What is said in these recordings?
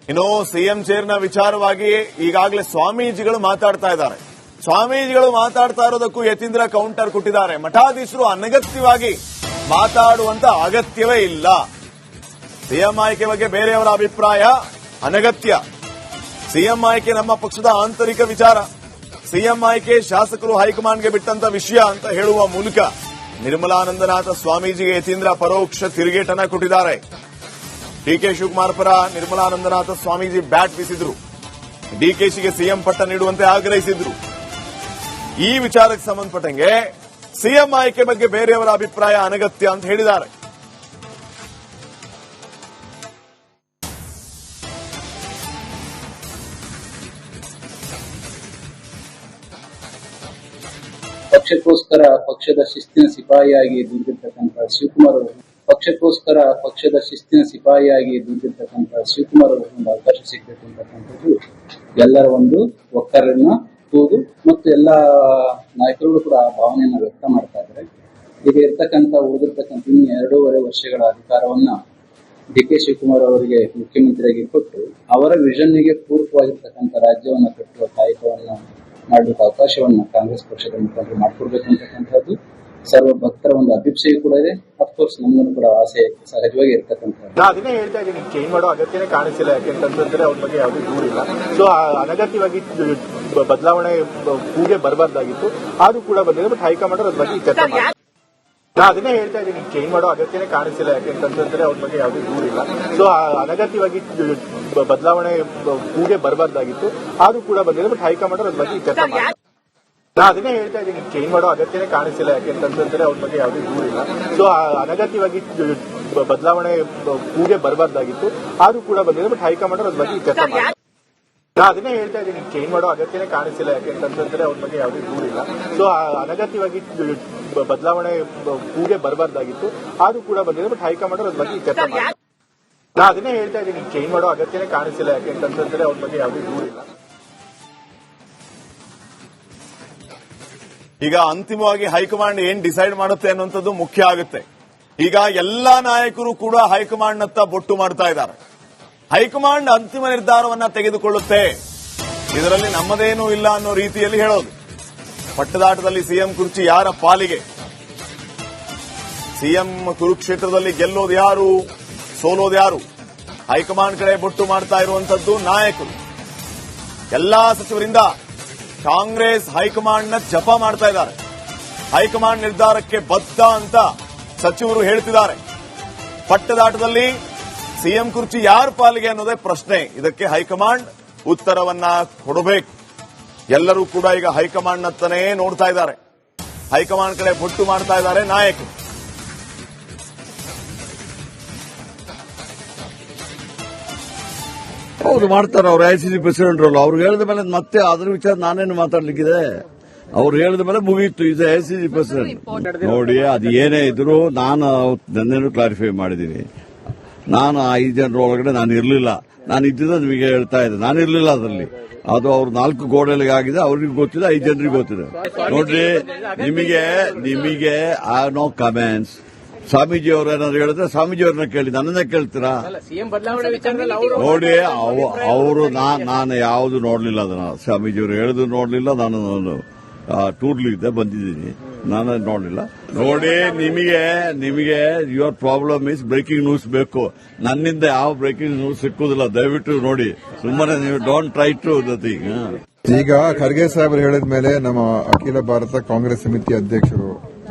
ಇನ್ನು ಸಿಎಂ ಚೇರ್ನ ವಿಚಾರವಾಗಿ ಈಗಾಗಲೇ ಸ್ವಾಮೀಜಿಗಳು ಮಾತಾಡ್ತಾ ಇದ್ದಾರೆ. ಸ್ವಾಮೀಜಿಗಳು ಮಾತಾಡ್ತಾ ಇರೋದಕ್ಕೂ ಯತೀಂದ್ರ ಕೌಂಟರ್ ಕೊಟ್ಟಿದ್ದಾರೆ. ಮಠಾಧೀಶರು ಅನಗತ್ಯವಾಗಿ ಮಾತಾಡುವಂತ ಅಗತ್ಯವೇ ಇಲ್ಲ. ಸಿಎಂ ಆಯ್ಕೆ ಬಗ್ಗೆ ಬೇರೆಯವರ ಅಭಿಪ್ರಾಯ ಅನಗತ್ಯ. ಸಿಎಂ ಆಯ್ಕೆ ನಮ್ಮ ಪಕ್ಷದ ಆಂತರಿಕ ವಿಚಾರ. ಸಿಎಂ ಆಯ್ಕೆ ಶಾಸಕರು ಹೈಕಮಾಂಡ್ಗೆ ಬಿಟ್ಟಂತ ವಿಷಯ ಅಂತ ಹೇಳುವ ಮೂಲಕ ನಿರ್ಮಲಾನಂದನಾಥ ಸ್ವಾಮೀಜಿಗೆ ಯತೀಂದ್ರ ಪರೋಕ್ಷ ತಿರುಗೇಟನ್ನ ಕೊಟ್ಟಿದ್ದಾರೆ. ಡಿಕೆ ಶಿವಕುಮಾರ್ ಪರ ನಿರ್ಮಲಾನಂದನಾಥ ಸ್ವಾಮೀಜಿ ಬ್ಯಾಟ್ ಬೀಸಿದ್ರು. ಡಿಕೆಶಿಗೆ ಸಿಎಂ ಪಟ್ಟ ನೀಡುವಂತೆ ಆಗ್ರಹಿಸಿದ್ರು. ಈ ವಿಚಾರಕ್ಕೆ ಸಂಬಂಧಪಟ್ಟಂಗೆ ಸಿಎಂ ಆಯ್ಕೆ ಬಗ್ಗೆ ಬೇರೆಯವರ ಅಭಿಪ್ರಾಯ ಅನಗತ್ಯ ಅಂತ ಹೇಳಿದ್ದಾರೆ. ಪಕ್ಷಕ್ಕೋಸ್ಕರ ಪಕ್ಷದ ಶಿಸ್ತಿನ ಸಿಪಾಯಿಯಾಗಿ ದುಡಿದಿರ್ತಕ್ಕಂಥ ಶಿವಕುಮಾರ್ ಅವರು ಒಂದು ಅವಕಾಶ ಸಿಗಬೇಕು ಅಂತಕ್ಕಂಥದ್ದು ಎಲ್ಲರ ಒಂದು ಒಕ್ಕರನ್ನ ಕೂಗು ಮತ್ತು ಎಲ್ಲಾ ನಾಯಕರು ಕೂಡ ಆ ಭಾವನೆಯನ್ನ ವ್ಯಕ್ತ ಮಾಡ್ತಾ ಇದ್ದಾರೆ. ಈಗ ಉಳಿದಿರ್ತಕ್ಕಂಥ ಇನ್ನು 2.5 ವರ್ಷಗಳ ಅಧಿಕಾರವನ್ನ ಡಿ.ಕೆ. ಶಿವಕುಮಾರ್ ಅವರಿಗೆ ಮುಖ್ಯಮಂತ್ರಿಯಾಗಿ ಕೊಟ್ಟು ಅವರ ವಿಷನ್ನಿಗೆ ಪೂರಕವಾಗಿರ್ತಕ್ಕಂಥ ರಾಜ್ಯವನ್ನ ಕಟ್ಟುವ ಕಾಯಕವನ್ನ ಮಾಡಲಿಕ್ಕೆ ಅವಕಾಶವನ್ನ ಕಾಂಗ್ರೆಸ್ ಪಕ್ಷದ ಮುಖಂಡರು ಮಾಡಿಕೊಡ್ಬೇಕು ಅಂತಕ್ಕಂಥದ್ದು ಸರ್ವ ಭಕ್ತರ ಒಂದು ಅಭಿಪ್ರಾಯ ಕೂಡ ಇದೆ. ಅಫ್ಕೋರ್ಸ್ ನಮ್ಮನ್ನು ಕೂಡ ಆಸೆ ಸಹಜವಾಗಿ ಇರ್ತಕ್ಕಂಥದ್ದು. ಅದನ್ನೇ ಹೇಳ್ತಾ ಇದ್ದೀನಿ, ಚೇಂಜ್ ಮಾಡೋ ಅಗತ್ಯನೇ ಕಾಣಿಸಿಲ್ಲ. ಯಾಕೆಂತಂದ್ರೆ ಅವ್ರ ಬಗ್ಗೆ ಯಾವುದೂ ದೂರಿಲ್ಲ. ಸೊ ಅನಗತ್ಯವಾಗಿ ಬದಲಾವಣೆ ಕೂಗೆ ಬರಬಾರ್ದಾಗಿತ್ತು. ಅದು ಕೂಡ ಬಂದಿದೆ. ಬಟ್ ಹೈಕಮಾಂಡ್ ಅದ್ರ ಬಗ್ಗೆ ಚರ್ಚೆ ಮಾಡಿ. ಅದನ್ನೇ ಹೇಳ್ತಾ ಇದ್ದೀನಿ, ಚೇಂಜ್ ಮಾಡೋ ಅಗತ್ಯನೇ ಕಾಣಿಸಿಲ್ಲ. ಯಾಕೆಂತಂದ್ರೆ ಅವ್ರ ಬಗ್ಗೆ ಯಾವುದೂ ದೂರಿಲ್ಲ. ಸೊ ಅನಗತ್ಯವಾಗಿ ಬದಲಾವಣೆ ಕೂಗೆ ಬರಬಾರ್ದಾಗಿತ್ತು. ಅದು ಕೂಡ ಬಂದಿದೆ. ಬಟ್ ಹೈಕಮಾಂಡ್ ಅದ್ರ ಬಗ್ಗೆ ಚರ್ಚೆ ಮಾಡಿ. ಅದನ್ನೇ ಹೇಳ್ತಾ ಇದ್ದೀನಿ, ಚೇಂಜ್ ಮಾಡೋ ಅಗತ್ಯನೇ ಕಾಣಿಸಿಲ್ಲ. ಯಾಕೆಂತಂದ್ರೆ ಅವ್ರ ಬಗ್ಗೆ ಯಾವುದೂ ದೂರಿಲ್ಲ. ಸೊ ಅನಗತ್ಯವಾಗಿ ಬದಲಾವಣೆ ಕೂಗೆ ಬರಬಾರ್ದಾಗಿತ್ತು. ಅದು ಕೂಡ ಬಂದಿದೆ. ಬಟ್ ಹೈಕಮಾಂಡ್ ಅದ್ರ ಬಗ್ಗೆ ಚರ್ಚೆ ಮಾಡಿ. ಅದನ್ನೇ ಹೇಳ್ತಾ ಇದ್ದೀನಿ, ಚೇಂಜ್ ಮಾಡೋ ಅಗತ್ಯನೇ ಕಾಣಿಸಿಲ್ಲ. ಯಾಕೆಂತಂದ್ರೆ ಅವ್ರ ಬಗ್ಗೆ ಯಾವುದೂ ದೂರಿಲ್ಲ. ಸೊ ಅನಗತ್ಯವಾಗಿ ಬದಲಾವಣೆ ಕೂಗೆ ಬರಬಾರ್ದಾಗಿತ್ತು. ಅದು ಕೂಡ ಬಂದಿದೆ. ಬಟ್ ಹೈಕಮಾಂಡ್ ಅದ್ರ ಬಗ್ಗೆ ಚರ್ಚೆ ಮಾಡಿ. ಅದನ್ನೇ ಹೇಳ್ತಾ ಇದ್ದೀನಿ, ಚೇಂಜ್ ಮಾಡೋ ಅಗತ್ಯನೇ ಕಾಣಿಸಿಲ್ಲ. ಯಾಕೆಂತಂದ್ರೆ ಅವ್ರ ಬಗ್ಗೆ ಯಾವುದೂ ದೂರಿಲ್ಲ. ಈಗ ಅಂತಿಮವಾಗಿ ಹೈಕಮಾಂಡ್ ಏನ್ ಡಿಸೈಡ್ ಮಾಡುತ್ತೆ ಅನ್ನುವಂಥದ್ದು ಮುಖ್ಯ ಆಗುತ್ತೆ. ಈಗ ಎಲ್ಲಾ ನಾಯಕರು ಕೂಡ ಹೈಕಮಾಂಡ್ನತ್ತ ಬೊಟ್ಟು ಮಾಡ್ತಾ ಇದ್ದಾರೆ. ಹೈಕಮಾಂಡ್ ಅಂತಿಮ ನಿರ್ಧಾರವನ್ನ ತೆಗೆದುಕೊಳ್ಳುತ್ತೆ, ಇದರಲ್ಲಿ ನಮ್ಮದೇನೂ ಇಲ್ಲ ಅನ್ನೋ ರೀತಿಯಲ್ಲಿ ಹೇಳೋದು. ಪಟ್ಟದಾಟದಲ್ಲಿ ಸಿಎಂ ಕುರ್ಚಿ ಯಾರ ಪಾಲಿಗೆ? ಸಿಎಂ ಕುರುಕ್ಷೇತ್ರದಲ್ಲಿ ಗೆಲ್ಲೋದು ಯಾರು, ಸೋಲೋದು ಯಾರು? ಹೈಕಮಾಂಡ್ ಕಡೆ ಬೊಟ್ಟು ಮಾಡ್ತಾ ಇರುವಂತದ್ದು ನಾಯಕರು. ಎಲ್ಲಾ ಸಚಿವರಿಂದ ಕಾಂಗ್ರೆಸ್ ಹೈಕಮಾಂಡ್ನ ಜಪ ಮಾಡ್ತಾ ಇದ್ದಾರೆ. ಹೈಕಮಾಂಡ್ ನಿರ್ಧಾರಕ್ಕೆ ಬದ್ಧ ಅಂತ ಸಚಿವರು ಹೇಳ್ತಿದ್ದಾರೆ. ಪಟ್ಟದಾಟದಲ್ಲಿ ಸಿಎಂ ಕುರ್ಚಿ ಯಾರ ಪಾಲಿಗೆ ಅನ್ನೋದೇ ಪ್ರಶ್ನೆ. ಇದಕ್ಕೆ ಹೈಕಮಾಂಡ್ ಉತ್ತರವನ್ನ ಕೊಡಬೇಕು. ಎಲ್ಲರೂ ಕೂಡ ಈಗ ಹೈಕಮಾಂಡ್ನತ್ತನೇ ನೋಡ್ತಾ ಇದ್ದಾರೆ. ಹೈಕಮಾಂಡ್ ಕಡೆ ಬೊಟ್ಟು ಮಾಡ್ತಾ ಇದ್ದಾರೆ ನಾಯಕರು. ಹೌದು, ಮಾಡ್ತಾರೆ. ಅವ್ರು ಐಸಿಸಿ ಪ್ರೆಸಿಡೆಂಟ್ ಅಲ್ಲ. ಅವ್ರು ಹೇಳಿದ ಮೇಲೆ ಮತ್ತೆ ಅದ್ರ ವಿಚಾರ ನಾನೇನು ಮಾತಾಡ್ಲಿಕ್ಕಿದೆ? ಅವ್ರು ಹೇಳಿದ ಮೇಲೆ ಮುಗಿಯಿತು. ಇದು ಐಸಿಸಿ ಪ್ರೆಸಿಡೆಂಟ್. ನೋಡಿ, ಅದು ಏನೇ ಇದ್ರು ನಾನು ನನ್ನೇನು ಕ್ಲಾರಿಫೈ ಮಾಡಿದ್ದೀನಿ. ನಾನು 5 ಜನರ ಒಳಗಡೆ ನಾನು ಇರಲಿಲ್ಲ. ನಾನು ಇದ್ದಿದ್ದು ನಿಮಗೆ ಹೇಳ್ತಾ ಇದ್ದೆ. ನಾನು ಇರಲಿಲ್ಲ ಅದರಲ್ಲಿ. ಅದು ಅವ್ರು 4 ಗೋಡೆಗಳಿಗೆ ಆಗಿದೆ. ಅವ್ರಿಗೆ ಗೊತ್ತಿದೆ, 5 ಜನರಿಗೆ ಗೊತ್ತಿದೆ. ನೋಡ್ರಿ, ನಿಮಗೆ ನೋ ಕಮೆಂಟ್ಸ್. ಸ್ವಾಮೀಜಿ ಅವರು ಏನಾದ್ರು ಹೇಳಿದ್ರೆ ಸ್ವಾಮೀಜಿ ಅವ್ರನ್ನ ಕೇಳಿ, ನನ್ನನ್ನೇ ಕೇಳ್ತೀರಾ? ನೋಡಿ, ಅವರು ನಾನು ಯಾವುದು ನೋಡ್ಲಿಲ್ಲ. ಅದನ್ನ ಸ್ವಾಮೀಜಿ ಅವರು ಹೇಳಿದ್ರು ನೋಡ್ಲಿಲ್ಲ. ನಾನು ಟೂರ್ಲಿದ್ದೆ, ಬಂದಿದ್ದೀನಿ. ನಾನು ನೋಡ್ಲಿಲ್ಲ. ನೋಡಿ, ನಿಮಗೆ your problem is breaking news ಬೇಕು. ನನ್ನಿಂದ ಯಾವ ಬ್ರೇಕಿಂಗ್ ನ್ಯೂಸ್ ಸಿಕ್ಕುದಿಲ್ಲ. ದಯವಿಟ್ಟು ನೋಡಿ, ಸುಮ್ಮನೆ ನೀವು don't try to the thing. ಈಗ ಖರ್ಗೆ ಸಾಹೇಬರು ಹೇಳಿದ ಮೇಲೆ ನಮ್ಮ ಅಖಿಲ ಭಾರತ ಕಾಂಗ್ರೆಸ್ ಸಮಿತಿ ಅಧ್ಯಕ್ಷರು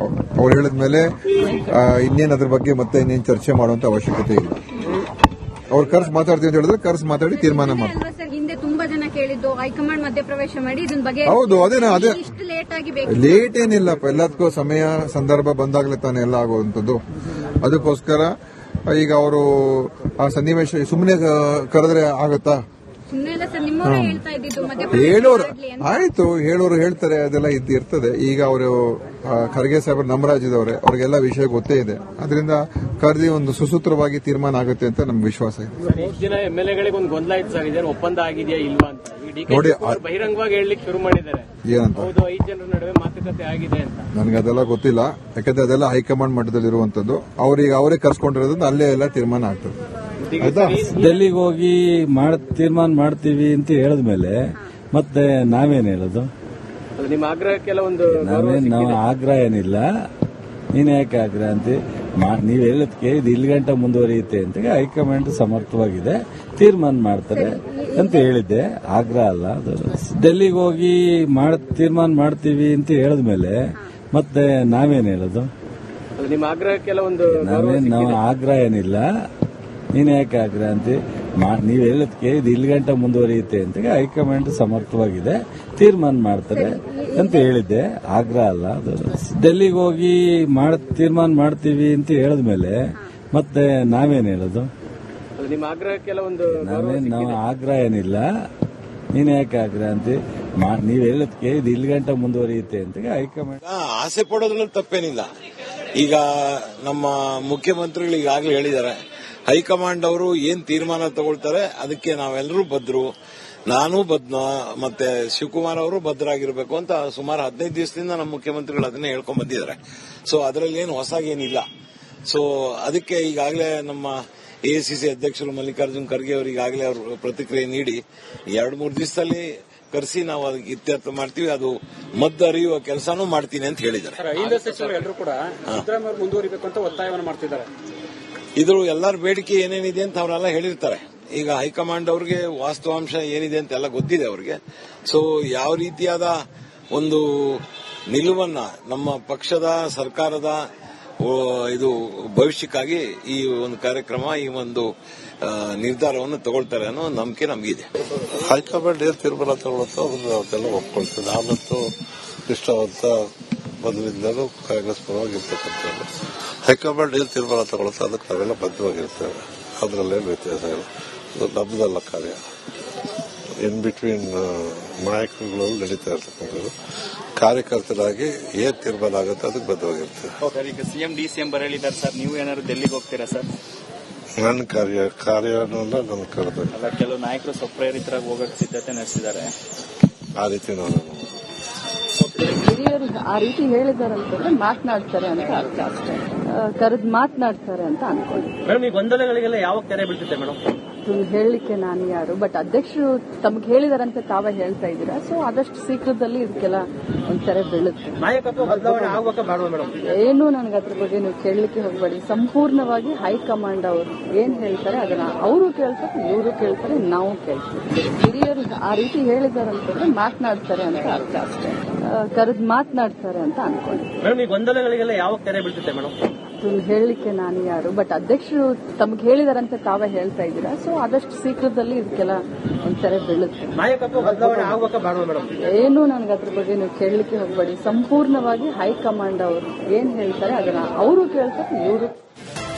ಅವ್ರು ಹೇಳಿದ ಮೇಲೆ ಇನ್ನೇನು ಅದ್ರ ಬಗ್ಗೆ ಮತ್ತೆ ಇನ್ನೇನು ಚರ್ಚೆ ಮಾಡುವಂತ ಅವಶ್ಯಕತೆ ಇಲ್ಲ. ಅವ್ರು ಕರ್ಸ್ ಮಾತಾಡ್ತೀವಿ ಅಂತ ಹೇಳಿದ್ರೆ ಕರ್ಸ್ ಮಾತಾಡಿ ತೀರ್ಮಾನ ಮಾಡ್ತಾರೆ. ಹಿಂದೆ ತುಂಬಾ ಜನ ಕೇಳಿದ್ದು ಹೈಕಮಾಂಡ್ ಮಧ್ಯಪ್ರವೇಶ ಮಾಡಿ ಇದನ್ನ ಬಗ್ಗೆ. ಹೌದು, ಅದೇ ಲೇಟ್ ಆಗಿ ಲೇಟ್ ಏನಿಲ್ಲಪ್ಪ. ಎಲ್ಲದಕ್ಕೂ ಸಮಯ ಸಂದರ್ಭ ಬಂದಾಗಲೇ ತಾನೇ ಎಲ್ಲ ಆಗುವಂಥದ್ದು. ಅದಕ್ಕೋಸ್ಕರ ಈಗ ಅವರು ಆ ಸನ್ನಿವೇಶ ಸುಮ್ಮನೆ ಕರೆದ್ರೆ ಆಗತ್ತಾ? ಹೇಳೋರು ಆಯ್ತು, ಹೇಳೋರು ಹೇಳ್ತಾರೆ, ಅದೆಲ್ಲ ಇರ್ತದೆ. ಈಗ ಅವರು ಖರ್ಗೆ ಸಾಹೇಬರು ನಮ್ಮ ರಾಜ್ಯದವರೇ, ಅವ್ರಿಗೆಲ್ಲ ವಿಷಯ ಗೊತ್ತೇ ಇದೆ. ಅದರಿಂದ ಕರೆದಿ ಒಂದು ಸುಸೂತ್ರವಾಗಿ ತೀರ್ಮಾನ ಆಗುತ್ತೆ ಅಂತ ನಮ್ಗೆ ವಿಶ್ವಾಸ ಇದೆ. ಎಂಎಲ್ಎಗಳಿಗೆ ಒಂದು ಗೊಂದಲ ಇತ್ತು ಸರ್, ಇದೇನು ಒಪ್ಪಂದ ಆಗಿದೆಯಾ ಇಲ್ವಾ ಅಂತ. ನೋಡಿ, ಬಹಿರಂಗವಾಗಿ ಹೇಳಲಿಕ್ಕೆ ಶುರು ಮಾಡಿದ್ದಾರೆ. ಏನಂತ? ಹೌದು, 5 ಜನರ ನಡುವೆ ಮಾತುಕತೆ ಆಗಿದೆ ಅಂತ. ನನಗೆ ಅದೆಲ್ಲ ಗೊತ್ತಿಲ್ಲ. ಯಾಕಂದ್ರೆ ಅದೆಲ್ಲ ಹೈಕಮಾಂಡ್ ಮಟ್ಟದಲ್ಲಿ ಇರುವಂತದ್ದು. ಅವರೇ ಕರ್ಸ್ಕೊಂಡಿರೋದ್ರಿಂದ ಅಲ್ಲೇ ಎಲ್ಲ ತೀರ್ಮಾನ ಆಗ್ತದೆ. ಆಯ್ತಾ? ಡೆಲ್ಲಿಗೆ ಹೋಗಿ ತೀರ್ಮಾನ ಮಾಡ್ತೀವಿ ಅಂತ ಹೇಳಿದ್ಮೇಲೆ ಮತ್ತೆ ನಾವೇನ್ ಹೇಳೋದು? ನಿಮ್ಮ ಆಗ್ರಹಕ್ಕೆಲ್ಲ ಒಂದು ನಾವು ಆಗ್ರಹ ಏನಿಲ್ಲ. ನೀನ್ ಯಾಕೆ ಆಗ್ರಹ ಅಂತ ನೀವ್ ಹೇಳೋದಕ್ಕೆ ಇದು ಇಲ್ಲಿ ಗಂಟ ಮುಂದುವರಿಯುತ್ತೆ ಅಂತ ಹೈಕಮಾಂಡ್ ಸಮರ್ಥವಾಗಿದೆ, ತೀರ್ಮಾನ ಮಾಡ್ತಾರೆ ಅಂತ ಹೇಳಿದ್ದೆ. ಆಗ್ರಹ ಅಲ್ಲ ಅದು. ಡೆಲ್ಲಿಗೆ ಹೋಗಿ ತೀರ್ಮಾನ ಮಾಡ್ತೀವಿ ಅಂತ ಹೇಳಿದ್ಮೇಲೆ ಮತ್ತೆ ನಾವೇನ್ ಹೇಳೋದು? ನಿಮ್ಮ ಆಗ್ರಹಕ್ಕೆಲ್ಲ ಒಂದು ನಾವು ಆಗ್ರಹ ಏನಿಲ್ಲ. ನೀನ್ ಯಾಕೆ ಆಗ್ರಹ ಅಂತ ನೀವ್ ಹೇಳೋದಕ್ಕೆ ಇದು ಇಲ್ಲಿ ಗಂಟ ಮುಂದುವರಿಯುತ್ತೆ ಅಂತ ಹೈಕಮಾಂಡ್ ಸಮರ್ಥವಾಗಿದೆ, ತೀರ್ಮಾನ ಮಾಡ್ತಾರೆ ಅಂತ ಹೇಳಿದ್ದೆ. ಆಗ್ರಹ ಅಲ್ಲ ಅದು. ಡೆಲ್ಲಿಗೆ ಹೋಗಿ ತೀರ್ಮಾನ ಮಾಡ್ತೀವಿ ಅಂತ ಹೇಳಿದ್ಮೇಲೆ ಮತ್ತೆ ನಾವೇನ್ ಹೇಳೋದು? ನಿಮ್ಮ ಆಗ್ರಹಕ್ಕೆಲ್ಲ ಒಂದು ನಾವು ಆಗ್ರಹ ಏನಿಲ್ಲ. ನೀನ್ ಯಾಕೆ ಆಗ್ರಹ ಅಂತ ನೀವ್ ಹೇಳೋದಕ್ಕೆ ಇದು ಇಲ್ಲಿ ಗಂಟ ಮುಂದುವರಿಯುತ್ತೆ ಅಂತ ಹೈಕಮಾಂಡ್ ಆಸೆ ಪಡೋದ್ರಲ್ಲಿ ತಪ್ಪೇನಿಲ್ಲ. ಈಗ ನಮ್ಮ ಮುಖ್ಯಮಂತ್ರಿಗಳು ಈಗಾಗಲೇ ಹೇಳಿದ್ದಾರೆ, ಹೈಕಮಾಂಡ್ ಅವರು ಏನ್ ತೀರ್ಮಾನ ತಗೊಳ್ತಾರೆ ಅದಕ್ಕೆ ನಾವೆಲ್ಲರೂ ಬದ್ಧರು. ನಾನು ಬದ್ಧ, ಮತ್ತೆ ಶಿವಕುಮಾರ್ ಅವರು ಬದ್ಧರಾಗಿರ್ಬೇಕು ಅಂತ ಸುಮಾರು 15 ದಿವಸದಿಂದ ನಮ್ಮ ಮುಖ್ಯಮಂತ್ರಿಗಳು ಅದನ್ನೇ ಹೇಳ್ಕೊಂಡ್ ಬಂದಿದ್ದಾರೆ. ಸೊ ಅದರಲ್ಲಿ ಏನು ಹೊಸಾಗೇನಿಲ್ಲ. ಸೊ ಅದಕ್ಕೆ ಈಗಾಗಲೇ ನಮ್ಮ ಎಐಸಿಸಿ ಅಧ್ಯಕ್ಷರು ಮಲ್ಲಿಕಾರ್ಜುನ್ ಖರ್ಗೆ ಅವರು ಈಗಾಗಲೇ ಅವರು ಪ್ರತಿಕ್ರಿಯೆ ನೀಡಿ 2-3 ದಿವಸದಲ್ಲಿ ಕರೆಸಿ ನಾವು ಅದಕ್ಕೆ ಇತ್ಯರ್ಥ ಮಾಡ್ತೀವಿ, ಅದು ಮದ್ದು ಅರಿಯುವ ಕೆಲಸನೂ ಮಾಡ್ತೀನಿ ಅಂತ ಹೇಳಿದ್ದಾರೆ. ಐದು ಸಚಿವರು ಎಲ್ಲರೂ ಕೂಡ ಸಿದ್ದರಾಮಯ್ಯ ಮುಂದುವರಿಬೇಕು ಅಂತ ಒತ್ತಾಯವನ್ನು ಮಾಡ್ತಿದ್ದಾರೆ. ಇದು ಎಲ್ಲರ ಬೇಡಿಕೆ ಏನೇನಿದೆ ಅಂತ ಅವರೆಲ್ಲ ಹೇಳಿರ್ತಾರೆ. ಈಗ ಹೈಕಮಾಂಡ್ ಅವ್ರಿಗೆ ವಾಸ್ತವಾಂಶ ಏನಿದೆ ಅಂತ ಎಲ್ಲ ಗೊತ್ತಿದೆ ಅವ್ರಿಗೆ. ಸೊ ಯಾವ ರೀತಿಯಾದ ಒಂದು ನಿಲುವನ್ನ ನಮ್ಮ ಪಕ್ಷದ ಸರ್ಕಾರದ ಇದು ಭವಿಷ್ಯಕ್ಕಾಗಿ ಈ ಒಂದು ಕಾರ್ಯಕ್ರಮ, ಈ ಒಂದು ನಿರ್ಧಾರವನ್ನು ತಗೊಳ್ತಾರೆ ಅನ್ನೋ ನಂಬಿಕೆ ನಮಗಿದೆ. ಹೈಕಮಾಂಡ್ ಏನ್ ತೀರ್ಮಾನ ತಗೊಳುತ್ತೋ ಅದನ್ನ ಅದೆಲ್ಲ ಒಪ್ಕೊಳ್ತೀವಿ. ನಾವಂತೂ ನಿಷ್ಠಾವಂತ ಮೊದಲಿಂದಲೂ ಕಾಂಗ್ರೆಸ್ ಪರವಾಗಿ ಇರ್ತಕ್ಕಂಥದ್ದು. ಹೈಕಮಾಂಡ್ ಏನ್ ತೀರ್ಮಾನ ತಗೊಳುತ್ತೋ ಅದಕ್ಕೆ ನಾವೆಲ್ಲ ಬದ್ಧವಾಗಿರ್ತೇವೆ. ಅದರಲ್ಲೇನು ವ್ಯತ್ಯಾಸ ಇಲ್ಲ. ನಮ್ದಲ್ಲ ಕಾರ್ಯ, ಇನ್ ಬಿಟ್ವೀನ್ ನಾಯಕರುಗಳಲ್ಲಿ ನಡೀತಾ ಇರ್ತಕ್ಕಂಥದ್ದು. ಕಾರ್ಯಕರ್ತರಾಗಿ ಏನ್ ತೀರ್ಮಾನ ಆಗುತ್ತೆ ಅದಕ್ಕೆ ಬದ್ಧವಾಗಿರ್ತೇವೆ. ಈಗ ಸಿಎಂ ಡಿಸಿಎಂ ಬರಲಿದ್ದಾರೆ ಸರ್, ನೀವು ಏನಾದ್ರು ಡೆಲ್ಲಿಗೆ ಹೋಗ್ತೀರಾ ಸರ್? ನನ್ನ ಕಾರ್ಯನೆಲ್ಲ ನನ್ನ ಕರೆದು ಅಲ್ಲ, ಕೆಲವು ನಾಯಕರು ಸ್ವಪ್ರೇರಿತರಾಗಿ ಹೋಗಕ್ಕೆ ಸಿದ್ಧತೆ ನಡೆಸಿದ್ದಾರೆ. ಆ ರೀತಿ ನಾನು ಹಿರಿಯರು ಆ ರೀತಿ ಹೇಳಿದಾರಂತಂದ್ರೆ ಮಾತನಾಡ್ತಾರೆ ಅಂತ ಅರ್ಥ ಅಷ್ಟೇ. ಕರೆದು ಮಾತನಾಡ್ತಾರೆ ಅಂತ ಅನ್ಕೊಂಡು ಮೇಡಮ್, ಈ ಗೊಂದಲಗಳಿಗೆಲ್ಲ ಯಾವಾಗ ತೆರೆ ಬೀಳ್ತಿದೆ ಮೇಡಮ್? ಹೇಳಲಿಕ್ಕೆ ನಾನು ಯಾರು, ಬಟ್ ಅಧ್ಯಕ್ಷರು ತಮಗೆ ಹೇಳಿದಾರಂತೆ ತಾವೇ ಹೇಳ್ತಾ ಇದ್ದೀರಾ. ಸೊ ಆದಷ್ಟು ಶೀಘ್ರದಲ್ಲಿ ಇದಕ್ಕೆಲ್ಲ ಒಂದ್ ತೆರೆ ಬೀಳುತ್ತೆ. ನಾಯಕತ್ವ ಬದಲಾವಣೆ ಆಗುವಾಗ ಬೇಡ ಮೇಡಮ್? ಏನು ನನಗೆ ಅದ್ರ ಬಗ್ಗೆ ನೀವು ಕೇಳಲಿಕ್ಕೆ ಹೋಗಬೇಡಿ. ಸಂಪೂರ್ಣವಾಗಿ ಹೈಕಮಾಂಡ್ ಅವರು ಏನ್ ಹೇಳ್ತಾರೆ ಅದನ್ನ ಅವರು ಕೇಳ್ತಾರೆ, ಇವರು ಕೇಳ್ತಾರೆ, ನಾವು ಕೇಳ್ತೀವಿ. ಹಿರಿಯರು ಆ ರೀತಿ ಹೇಳಿದಾರಂತಂದ್ರೆ ಮಾತನಾಡ್ತಾರೆ ಅಂತ ಅರ್ಥ ಅಷ್ಟೇ. ಕರೆದು ಮಾತನಾಡ್ತಾರೆ ಅಂತ ಅನ್ಕೊಂಡು ಮೇಡಮ್, ಈ ಗೊಂದಲಗಳಿಗೆಲ್ಲ ಯಾವಾಗ ತೆರೆ ಬೀಳ್ತಿದೆ ಮೇಡಮ್? ಹೇಳಲಿಕ್ಕೆ ನಾನು ಯಾರು, ಬಟ್ ಅಧ್ಯಕ್ಷರು ತಮಗೆ ಹೇಳಿದಾರಂತೆ ತಾವೇ ಹೇಳ್ತಾ ಇದ್ದೀರಾ. ಸೊ ಆದಷ್ಟು ಶೀಘ್ರದಲ್ಲಿ ಇದಕ್ಕೆಲ್ಲ ಒಂದ್ ತೆರೆ ಬೀಳುತ್ತೆ. ನಾಯಕತ್ವ ಬದಲಾವಣೆ ಆಗುವಾಗ ಬೇಡ ಮೇಡಮ್? ಏನು ನನಗೆ ಅದ್ರ ಬಗ್ಗೆ ನೀವು ಕೇಳಲಿಕ್ಕೆ ಹೋಗಬೇಡಿ. ಸಂಪೂರ್ಣವಾಗಿ ಹೈಕಮಾಂಡ್ ಅವರು ಏನ್ ಹೇಳ್ತಾರೆ ಅದನ್ನ ಅವರು ಕೇಳ್ತಾರೆ, ಇವರು